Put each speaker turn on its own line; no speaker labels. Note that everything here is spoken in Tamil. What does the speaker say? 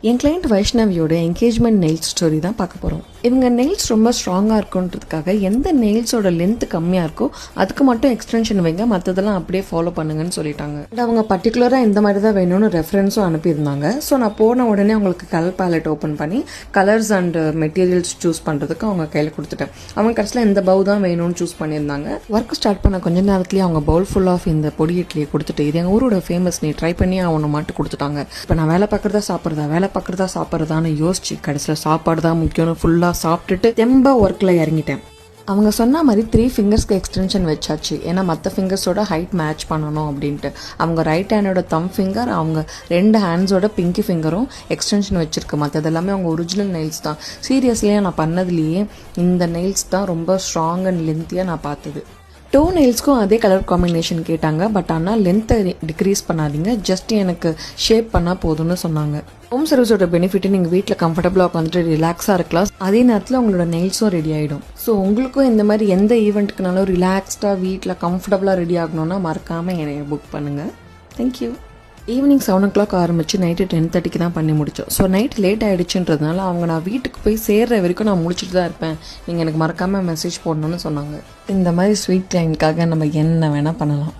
என் கிளைண்ட் வைஷ்ணவியோட என்கேஜ்மெண்ட் நெயில்ஸ் ஸ்டோரி தான் பார்க்க போகிறோம். இவங்க நெயில்ஸ் ரொம்ப ஸ்ட்ராங்காக இருக்குன்றதுக்காக எந்த நெயில்ஸோட லென்த் கம்மியாக இருக்கோ அதுக்கு மட்டும் எக்ஸ்டென்ஷன் வைங்க, மற்றதெல்லாம் அப்படியே ஃபாலோ பண்ணுங்கன்னு சொல்லிட்டாங்க. அண்ட் அவங்க பர்டிகுலராக இந்த மாதிரி தான் வேணும்னு ரெஃபரன்ஸும் அனுப்பியிருந்தாங்க. ஸோ நான் போன உடனே அவங்களுக்கு கலர் பேலட் ஓப்பன் பண்ணி கலர்ஸ் அண்ட் மெட்டீரியல்ஸ் சூஸ் பண்ணுறதுக்கு அவங்க கையில் கொடுத்துட்டேன். அவங்க கடைசியில் இந்த பவு தான் வேணும்னு சூஸ் பண்ணியிருந்தாங்க. ஒர்க் ஸ்டார்ட் பண்ண கொஞ்ச நேரத்துலேயே அவங்க பவுல் ஃபுல் ஆஃப் இந்த பொடி இட்லியை கொடுத்துட்டு இது எங்கள் ஊரோட ஃபேமஸ், நீ ட்ரை பண்ணி அவனை மட்டும் கொடுத்துட்டாங்க. இப்போ நான் வேலை பார்க்குறதா சாப்பிட்றதான்னு யோசிச்சு கடைசியில் சாப்பாடு தான் முக்கியம்னு ஃபுல்லாக சாப்பிட்டுட்டு தெம்ப ஒர்க்கில் இறங்கிட்டேன். அவங்க சொன்ன மாதிரி 3 ஃபிங்கர்ஸ்க்கு எக்ஸ்டென்ஷன் வச்சாச்சு. ஏன்னா மற்ற ஃபிங்கர்ஸோட ஹைட் மேட்ச் பண்ணணும் அப்படின்ட்டு. அவங்க ரைட் ஹேண்டோட தம் ஃபிங்கர், அவங்க 2 ஹேண்ட்ஸோட பிங்கி ஃபிங்கரும் எக்ஸ்டென்ஷன் வச்சிருக்கு. மற்றது எல்லாமே அவங்க ஒரிஜினல் நெயில்ஸ் தான். சீரியஸ்லியாக நான் பண்ணதுலேயே இந்த நெயில்ஸ் தான் ரொம்ப ஸ்ட்ராங் அண்ட் லென்த்தியாக நான் பார்த்தது. டோ நெயில்ஸ்க்கும் அதே கலர் காம்பினேஷன் கேட்டாங்க. பட் ஆனால் லென்த்தை டிக்ரீஸ் பண்ணாதீங்க, ஜஸ்ட் எனக்கு ஷேப் பண்ணால் போதும்னு சொன்னாங்க. ஹோம் சர்வீஸோட பெனிஃபிட், நீங்கள் வீட்டில் கம்ஃபர்டபுளாக உட்காந்துட்டு ரிலாக்ஸாக இருக்கலாம், அதே நேரத்தில் உங்களோட நெயில்ஸும் ரெடி ஆகிடும். ஸோ உங்களுக்கும் இந்த மாதிரி எந்த ஈவெண்ட்டுக்குனாலும் ரிலாக்ஸ்டாக வீட்டில் கம்ஃபர்டபுளாக ரெடி ஆகணும்னா மறக்காமல் என்னை புக் பண்ணுங்கள். தேங்க்யூ. ஈவினிங் 7 o'clock ஆரம்பிச்சு நைட்டு 10:30 தான் பண்ணி முடித்தோம். ஸோ நைட் லேட் ஆகிடுச்சுன்றதுனால அவங்க நான் வீட்டுக்கு போய் சேர்ற வரைக்கும் நான் முடிச்சுட்டு தான் இருப்பேன், நீங்கள் எனக்கு மறக்காமல் மெசேஜ் போடணும்னு சொன்னாங்க. இந்த மாதிரி ஸ்வீட் கிளைண்ட்காக நம்ம என்ன வேணால் பண்ணலாம்.